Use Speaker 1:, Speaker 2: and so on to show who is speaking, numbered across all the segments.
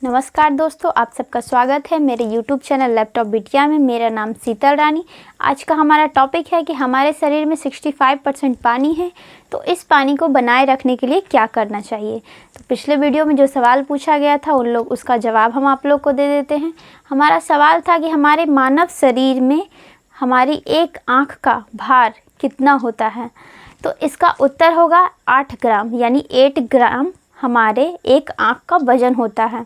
Speaker 1: नमस्कार दोस्तों, आप सबका स्वागत है मेरे YouTube चैनल लैपटॉप बिटिया में। मेरा नाम शीतल रानी। आज का हमारा टॉपिक है कि हमारे शरीर में 65% पानी है, तो इस पानी को बनाए रखने के लिए क्या करना चाहिए। तो पिछले वीडियो में जो सवाल पूछा गया था उसका जवाब हम आप लोग को दे देते हैं। हमारा सवाल था कि हमारे मानव शरीर में हमारी एक आँख का भार कितना होता है। तो इसका उत्तर होगा 8 ग्राम, यानी 8 ग्राम हमारे एक आँख का वजन होता है।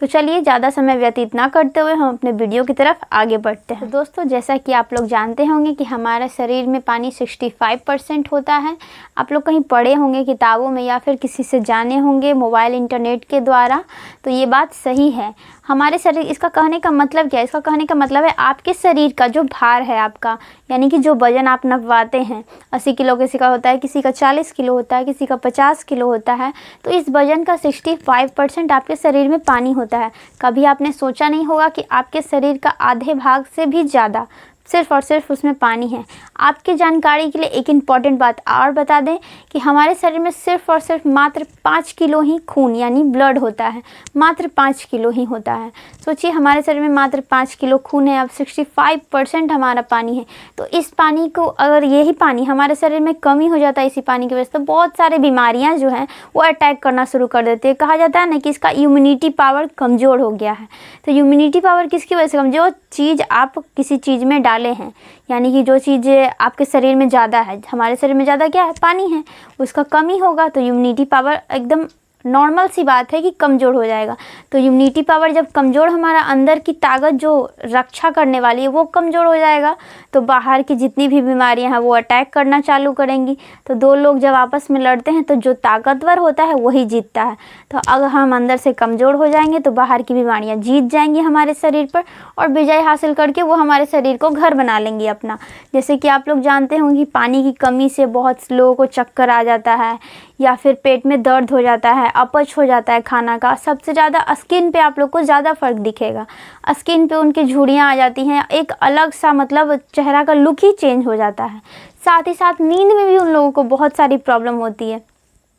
Speaker 1: तो चलिए ज़्यादा समय व्यतीत ना करते हुए हम अपने वीडियो की तरफ आगे बढ़ते हैं। दोस्तों, जैसा कि आप लोग जानते होंगे कि हमारे शरीर में पानी 65% होता है। आप लोग कहीं पढ़े होंगे किताबों में या फिर किसी से जाने होंगे मोबाइल इंटरनेट के द्वारा, तो ये बात सही है। हमारे शरीर, इसका कहने का मतलब क्या है? इसका कहने का मतलब है आपके शरीर का जो भार है आपका, यानी कि जो वजन आप नपवाते हैं, 80 किलो किसी का होता है, किसी का 40 किलो होता है, किसी का 50 किलो होता है। तो इस वजन का 65% आपके शरीर में पानी होता है। कभी आपने सोचा नहीं होगा कि आपके शरीर का आधे भाग से भी ज़्यादा सिर्फ़ और सिर्फ उसमें पानी है। आपकी जानकारी के लिए एक इम्पॉर्टेंट बात और बता दें कि हमारे शरीर में सिर्फ़ और सिर्फ मात्र 5 किलो ही खून यानी ब्लड होता है, मात्र 5 किलो ही होता है। सोचिए, हमारे शरीर में मात्र 5 किलो खून है, अब 65% हमारा पानी है। तो इस पानी को, अगर यही पानी हमारे शरीर में कमी हो जाता है इसी पानी की वजह से, तो बहुत सारे बीमारियाँ जो हैं वो अटैक करना शुरू कर देती है। कहा जाता है ना कि इसका इम्यूनिटी पावर कमज़ोर हो गया है। तो इम्यूनिटी पावर किसकी वजह से कम? जो चीज़ आप किसी चीज़ में डाले हैं, यानी कि जो चीज़ें आपके शरीर में ज़्यादा है, हमारे शरीर में ज़्यादा क्या है? पानी है। उसका कमी होगा तो इम्यूनिटी पावर एकदम नॉर्मल सी बात है कि कमज़ोर हो जाएगा। तो इम्यूनिटी पावर जब कमज़ोर, हमारा अंदर की ताकत जो रक्षा करने वाली है वो कमज़ोर हो जाएगा, तो बाहर की जितनी भी बीमारियां हैं वो अटैक करना चालू करेंगी। तो दो लोग जब आपस में लड़ते हैं तो जो ताकतवर होता है वही जीतता है। तो अगर हम अंदर से कमज़ोर हो जाएंगे तो बाहर की बीमारियाँ जीत जाएंगी हमारे शरीर पर और विजय हासिल करके वो हमारे शरीर को घर बना लेंगी अपना। जैसे कि आप लोग जानते होंगे कि पानी की कमी से बहुत लोगों को चक्कर आ जाता है या फिर पेट में दर्द हो जाता है, अपच हो जाता है खाना का। सबसे ज़्यादा स्किन पे आप लोग को ज़्यादा फ़र्क दिखेगा। स्किन पे उनकी झुर्रियाँ आ जाती हैं, एक अलग सा मतलब चेहरा का लुक ही चेंज हो जाता है। साथ ही साथ नींद में भी उन लोगों को बहुत सारी प्रॉब्लम होती है।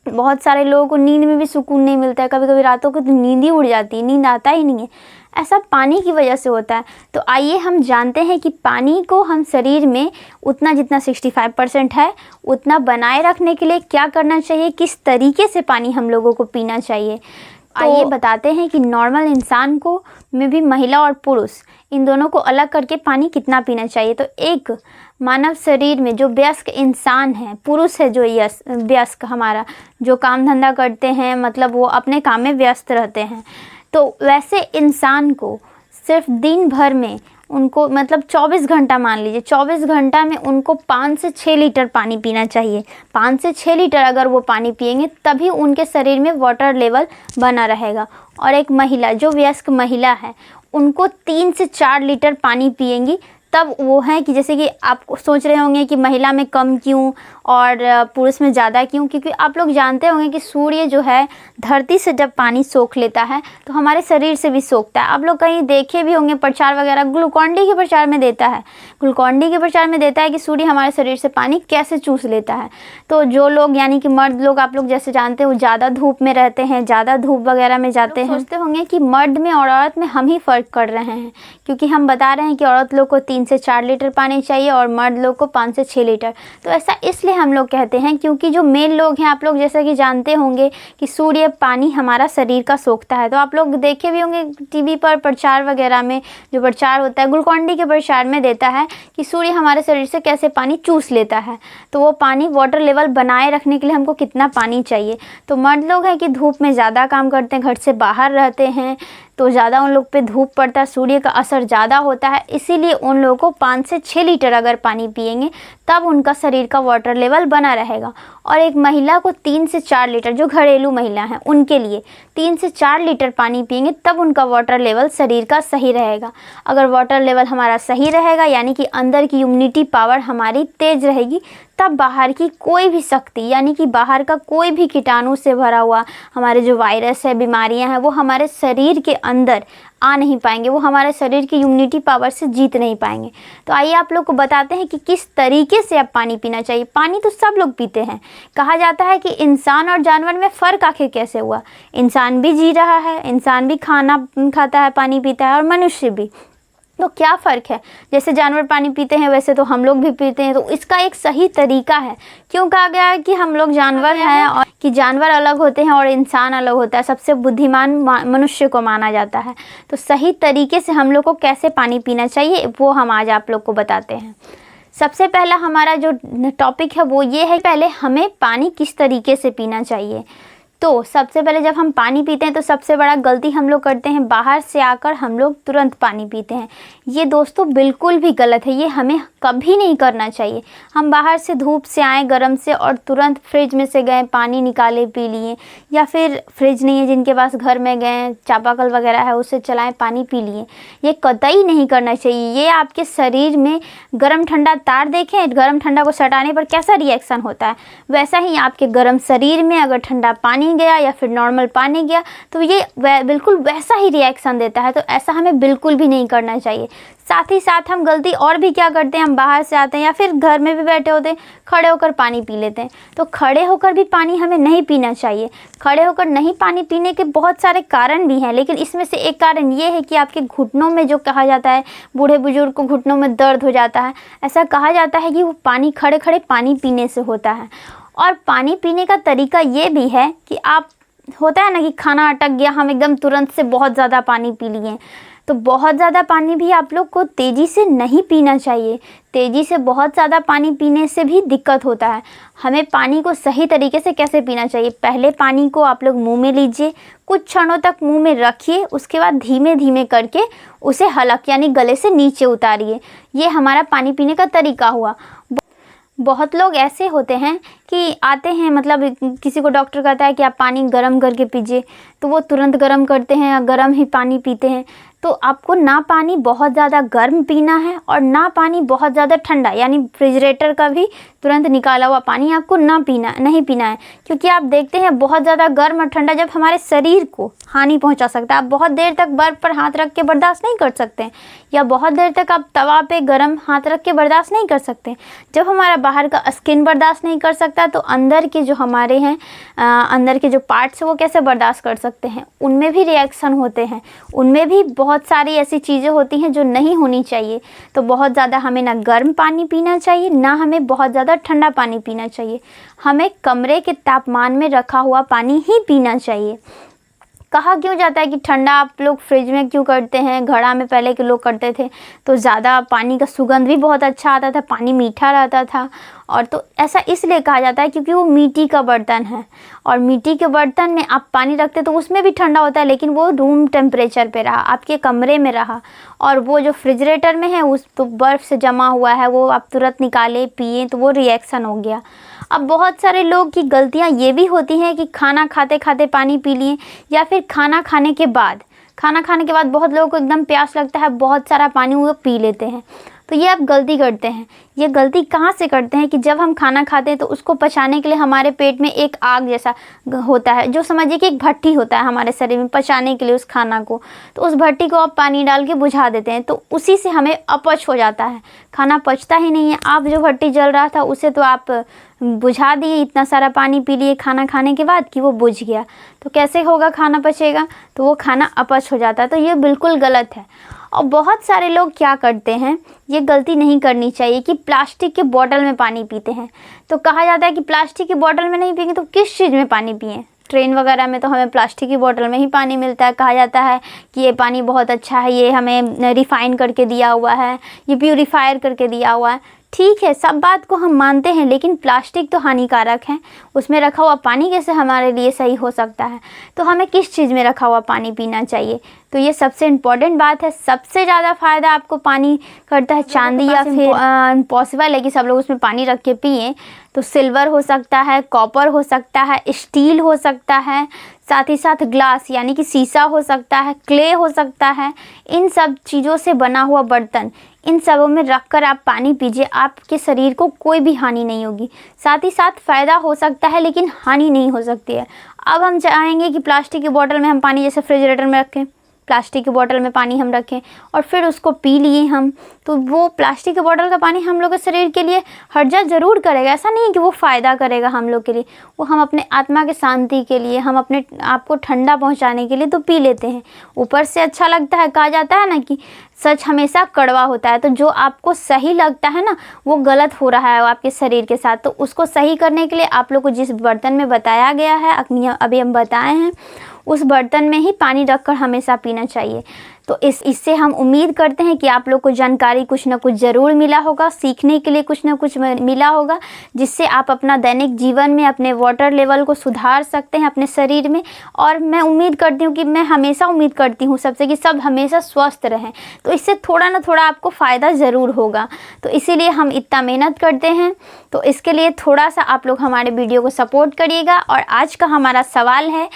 Speaker 1: बहुत सारे लोगों को नींद में भी सुकून नहीं मिलता है। कभी कभी रातों को तो नींद ही उड़ जाती है, नींद आता ही नहीं है। ऐसा पानी की वजह से होता है। तो आइए हम जानते हैं कि पानी को हम शरीर में उतना, जितना 65% है, उतना बनाए रखने के लिए क्या करना चाहिए, किस तरीके से पानी हम लोगों को पीना चाहिए। तो आइए बताते हैं कि नॉर्मल इंसान को में भी महिला और पुरुष, इन दोनों को अलग करके पानी कितना पीना चाहिए। तो एक मानव शरीर में जो वयस्क इंसान है, पुरुष है, जो वयस्क हमारा जो काम धंधा करते हैं, मतलब वो अपने काम में व्यस्त रहते हैं, तो वैसे इंसान को सिर्फ दिन भर में उनको, मतलब 24 घंटा मान लीजिए, 24 घंटा में उनको 5 से 6 लीटर पानी पीना चाहिए। 5 से 6 लीटर अगर वो पानी पिएंगे तभी उनके शरीर में वाटर लेवल बना रहेगा। और एक महिला, जो वयस्क महिला है, उनको 3 से 4 लीटर पानी पिएंगी तब वो है कि, जैसे कि आप सोच रहे होंगे कि महिला में कम क्यों और पुरुष में ज़्यादा क्यों, क्योंकि आप लोग जानते होंगे कि सूर्य जो है धरती से जब पानी सोख लेता है तो हमारे शरीर से भी सोखता है। आप लोग कहीं देखे भी होंगे प्रचार वगैरह, ग्लूकॉन-डी के प्रचार में देता है, ग्लूकॉन-डी के प्रचार में देता है कि सूर्य हमारे शरीर से पानी कैसे चूस लेता है। तो जो लोग, यानी कि मर्द लोग, आप लोग जैसे जानते हो, ज़्यादा धूप में रहते हैं, ज़्यादा धूप वगैरह में जाते हैं, सोचते होंगे कि मर्द में और औरत में हम ही फ़र्क कर रहे हैं, क्योंकि हम बता रहे हैं कि औरत लोग को 3 से 4 लीटर पानी चाहिए और मर्द लोग को 5 से 6 लीटर। तो ऐसा इसलिए हम लोग कहते हैं क्योंकि जो मेल लोग हैं, आप लोग जैसा कि जानते होंगे कि सूर्य पानी हमारा शरीर का सोखता है। तो आप लोग देखे भी होंगे टीवी पर प्रचार वगैरह में, जो प्रचार होता है ग्लूकॉन-डी के प्रचार में देता है कि सूर्य हमारे शरीर से कैसे पानी चूस लेता है। तो वो पानी, वाटर लेवल बनाए रखने के लिए हमको कितना पानी चाहिए। तो मर्द लोग हैं कि धूप में ज़्यादा काम करते हैं, घर से बाहर रहते हैं, तो ज़्यादा उन लोग पे धूप पड़ता है, सूर्य का असर ज़्यादा होता है, इसीलिए उन लोगों को 5 से 6 लीटर अगर पानी पिएंगे तब उनका शरीर का वाटर लेवल बना रहेगा। और एक महिला को 3 से 4 लीटर, जो घरेलू महिला हैं उनके लिए 3 से 4 लीटर पानी पिएंगे तब उनका वाटर लेवल शरीर का सही रहेगा। अगर वाटर लेवल हमारा सही रहेगा, यानी कि अंदर की इम्यूनिटी पावर हमारी तेज़ रहेगी, तब बाहर की कोई भी शक्ति, यानी कि बाहर का कोई भी कीटाणु से भरा हुआ हमारे जो वायरस है, बीमारियां हैं, वो हमारे शरीर के अंदर आ नहीं पाएंगे, वो हमारे शरीर की इम्यूनिटी पावर से जीत नहीं पाएंगे। तो आइए आप लोग को बताते हैं कि किस तरीके से अब पानी पीना चाहिए। पानी तो सब लोग पीते हैं। कहा जाता है कि इंसान और जानवर में फ़र्क आखिर कैसे हुआ। इंसान भी जी रहा है, इंसान भी खाना खाता है, पानी पीता है, और मनुष्य भी। तो क्या फ़र्क है? जैसे जानवर पानी पीते हैं वैसे तो हम लोग भी पीते हैं। तो इसका एक सही तरीका है। क्यों कहा गया है कि हम लोग जानवर हैं, और कि जानवर अलग होते हैं और इंसान अलग होता है। सबसे बुद्धिमान मनुष्य को माना जाता है। तो सही तरीके से हम लोग को कैसे पानी पीना चाहिए वो हम आज आप लोग को बताते हैं। सबसे पहला हमारा जो टॉपिक है वो ये है, पहले हमें पानी किस तरीके से पीना चाहिए। तो सबसे पहले जब हम पानी पीते हैं तो सबसे बड़ा गलती हम लोग करते हैं, बाहर से आकर हम लोग तुरंत पानी पीते हैं। ये दोस्तों बिल्कुल भी गलत है, ये हमें कभी नहीं करना चाहिए। हम बाहर से धूप से आए गर्म से और तुरंत फ्रिज में से गए, पानी निकाले पी लिए, या फिर फ्रिज नहीं है जिनके पास घर में गए चापाकल वगैरह है उससे चलाएं पानी पी लिए। ये कतई नहीं करना चाहिए। ये आपके शरीर में गर्म ठंडा तार देखें, गर्म ठंडा को सटाने पर कैसा रिएक्शन होता है, वैसा ही आपके गर्म शरीर में अगर ठंडा पानी गया या फिर नॉर्मल पानी गया तो ये बिल्कुल वैसा ही रिएक्शन देता है। तो ऐसा हमें बिल्कुल भी नहीं करना चाहिए। साथ ही साथ हम गलती और भी क्या करते हैं, हम बाहर से आते हैं या फिर घर में भी बैठे होते हैं, खड़े होकर पानी पी लेते हैं। तो खड़े होकर भी पानी हमें नहीं पीना चाहिए। खड़े होकर नहीं पानी पीने के बहुत सारे कारण भी हैं, लेकिन इसमें से एक कारण ये है कि आपके घुटनों में, जो कहा जाता है बूढ़े बुजुर्ग को घुटनों में दर्द हो जाता है, ऐसा कहा जाता है कि वो पानी खड़े खड़े पानी पीने से होता है। और पानी पीने का तरीका ये भी है कि आप, होता है ना कि खाना अटक गया, हम एकदम तुरंत से बहुत ज़्यादा पानी पी लिए। तो बहुत ज़्यादा पानी भी आप लोग को तेज़ी से नहीं पीना चाहिए। तेज़ी से बहुत ज़्यादा पानी पीने से भी दिक्कत होता है। हमें पानी को सही तरीके से कैसे पीना चाहिए, पहले पानी को आप लोग मुंह में लीजिए, कुछ क्षणों तक मुंह में रखिए, उसके बाद धीमे धीमे करके उसे हलक यानी गले से नीचे उतारिए। ये हमारा पानी पीने का तरीका हुआ। बहुत लोग ऐसे होते हैं कि आते हैं, मतलब किसी को डॉक्टर कहता है कि आप पानी गर्म करके पीजिए, तो वो तुरंत गर्म करते हैं या गर्म ही पानी पीते हैं। तो आपको ना पानी बहुत ज़्यादा गर्म पीना है और ना पानी बहुत ज़्यादा ठंडा, यानी रेफ्रिजरेटर का भी तुरंत निकाला हुआ पानी आपको नहीं पीना है। क्योंकि आप देखते हैं बहुत ज़्यादा गर्म और ठंडा जब हमारे शरीर को हानि पहुंचा सकता है। आप बहुत देर तक बर्फ़ पर हाथ रख के बर्दाश्त नहीं कर सकते, या बहुत देर तक आप तवा पे गर्म हाथ रख के बर्दाश्त नहीं कर सकते। जब हमारा बाहर का स्किन बर्दाश्त नहीं कर सकता तो अंदर के जो हमारे हैं, अंदर के जो पार्ट्स वो कैसे बर्दाश्त कर सकते हैं। उनमें भी रिएक्शन होते हैं, उनमें भी बहुत सारी ऐसी चीज़ें होती हैं जो नहीं होनी चाहिए। तो बहुत ज़्यादा हमें ना गर्म पानी पीना चाहिए, ना हमें बहुत ज़्यादा ठंडा पानी पीना चाहिए। हमें कमरे के तापमान में रखा हुआ पानी ही पीना चाहिए। कहा क्यों जाता है कि ठंडा आप लोग फ्रिज में क्यों करते हैं, घड़ा में पहले के लोग करते थे तो ज़्यादा पानी का सुगंध भी बहुत अच्छा आता था, पानी मीठा रहता था। और तो ऐसा इसलिए कहा जाता है क्योंकि वो मिट्टी का बर्तन है, और मिट्टी के बर्तन में आप पानी रखते तो उसमें भी ठंडा होता है, लेकिन वो रूम टेम्परेचर पे रहा, आपके कमरे में रहा। और वो जो रेफ्रिजरेटर में है उस तो बर्फ़ से जमा हुआ है, वो आप तुरंत निकाले पिए तो वो रिएक्शन हो गया। अब बहुत सारे लोग की गलतियाँ ये भी होती हैं कि खाना खाते खाते पानी पी लिए, या फिर खाना खाने के बाद बहुत लोगों को एकदम प्यास लगता है, बहुत सारा पानी वो पी लेते हैं। तो ये आप गलती करते हैं। ये गलती कहाँ से करते हैं कि जब हम खाना खाते हैं तो उसको पचाने के लिए हमारे पेट में एक आग जैसा होता है, जो समझिए कि एक भट्टी होता है हमारे शरीर में पचाने के लिए उस खाना को। तो उस भट्टी को आप पानी डाल के बुझा देते हैं, तो उसी से हमें अपच हो जाता है, खाना पचता ही नहीं है। आप जो भट्टी जल रहा था उसे तो आप बुझा दिए, इतना सारा पानी पी लिए खाना खाने के बाद कि वो बुझ गया। तो कैसे होगा, खाना पचेगा? तो वो खाना अपच हो जाता है। तो ये बिल्कुल गलत है। और बहुत सारे लोग क्या करते हैं, ये गलती नहीं करनी चाहिए कि प्लास्टिक के बोतल में पानी पीते हैं। तो कहा जाता है कि प्लास्टिक की बोतल में नहीं पिएंगे तो किस चीज़ में पानी पिएं। ट्रेन वगैरह में तो हमें प्लास्टिक की बोतल में ही पानी मिलता है। कहा जाता है कि ये पानी बहुत अच्छा है, ये हमें रिफ़ाइन करके दिया हुआ है, ये प्यूरीफायर करके दिया हुआ है। ठीक है, सब बात को हम मानते हैं, लेकिन प्लास्टिक तो हानिकारक है। उसमें रखा हुआ पानी कैसे हमारे लिए सही हो सकता है? तो हमें किस चीज़ में रखा हुआ पानी पीना चाहिए? तो ये सबसे इम्पॉर्टेंट बात है। सबसे ज़्यादा फ़ायदा आपको पानी करता है चांदी, या फिर पॉसिबल है कि सब लोग उसमें पानी रख के पिएँ। तो सिल्वर हो सकता है, कॉपर हो सकता है, स्टील हो सकता है, साथ ही साथ ग्लास यानी कि शीशा हो सकता है, क्ले हो सकता है, इन सब चीज़ों से बना हुआ बर्तन, इन सबों में रखकर आप पानी पीजिए, आपके शरीर को कोई भी हानि नहीं होगी। साथ ही साथ फ़ायदा हो सकता है लेकिन हानि नहीं हो सकती है। अब हम चाहेंगे कि प्लास्टिक की बोतल में हम पानी, जैसे रेफ्रिजरेटर में रखें, प्लास्टिक की बोतल में पानी हम रखें और फिर उसको पी लिए हम, तो वो प्लास्टिक की बोतल का पानी हम लोग के शरीर के लिए हर्जा ज़रूर करेगा। ऐसा नहीं कि वो फ़ायदा करेगा हम लोग के लिए, वो हम अपने आत्मा के शांति के लिए, हम अपने आप को ठंडा पहुंचाने के लिए तो पी लेते हैं। ऊपर से अच्छा लगता है, कहा जाता है ना कि सच हमेशा कड़वा होता है। तो जो आपको सही लगता है ना, वो गलत हो रहा है आपके शरीर के साथ, तो उसको सही करने के लिए आप लोग को जिस बर्तन में बताया गया है, अभी हम बताए हैं, उस बर्तन में ही पानी रखकर हमेशा पीना चाहिए। तो इससे हम उम्मीद करते हैं कि आप लोग को जानकारी कुछ ना कुछ ज़रूर मिला होगा, सीखने के लिए कुछ ना कुछ मिला होगा, जिससे आप अपना दैनिक जीवन में अपने वाटर लेवल को सुधार सकते हैं अपने शरीर में। और मैं उम्मीद करती हूँ कि मैं हमेशा उम्मीद करती हूँ सबसे कि सब हमेशा स्वस्थ रहें, तो इससे थोड़ा ना थोड़ा आपको फ़ायदा ज़रूर होगा। तो इसीलिए हम इतना मेहनत करते हैं, तो इसके लिए थोड़ा सा आप लोग हमारे वीडियो को सपोर्ट करिएगा। और आज का हमारा सवाल है,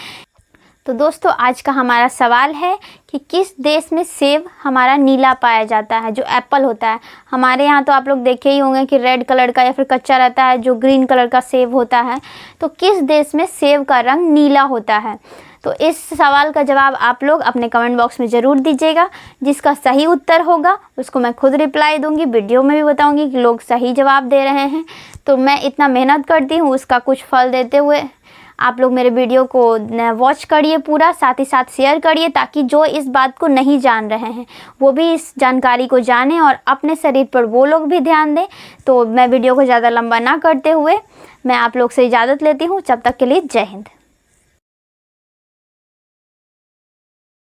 Speaker 1: तो दोस्तों आज का हमारा सवाल है कि किस देश में सेब हमारा नीला पाया जाता है, जो एप्पल होता है। हमारे यहाँ तो आप लोग देखे ही होंगे कि रेड कलर का या फिर कच्चा रहता है, जो ग्रीन कलर का सेब होता है। तो किस देश में सेब का रंग नीला होता है? तो इस सवाल का जवाब आप लोग अपने कमेंट बॉक्स में ज़रूर दीजिएगा। जिसका सही उत्तर होगा उसको मैं खुद रिप्लाई दूंगी, वीडियो में भी बताऊंगी कि लोग सही जवाब दे रहे हैं। तो मैं इतना मेहनत करती हूँ, उसका कुछ फल देते हुए आप लोग मेरे वीडियो को वॉच करिए पूरा, साथ ही साथ शेयर करिए, ताकि जो इस बात को नहीं जान रहे हैं वो भी इस जानकारी को जानें और अपने शरीर पर वो लोग भी ध्यान दें। तो मैं वीडियो को ज़्यादा लंबा ना करते हुए मैं आप लोग से इजाज़त लेती हूँ। जब तक के लिए जय हिंद।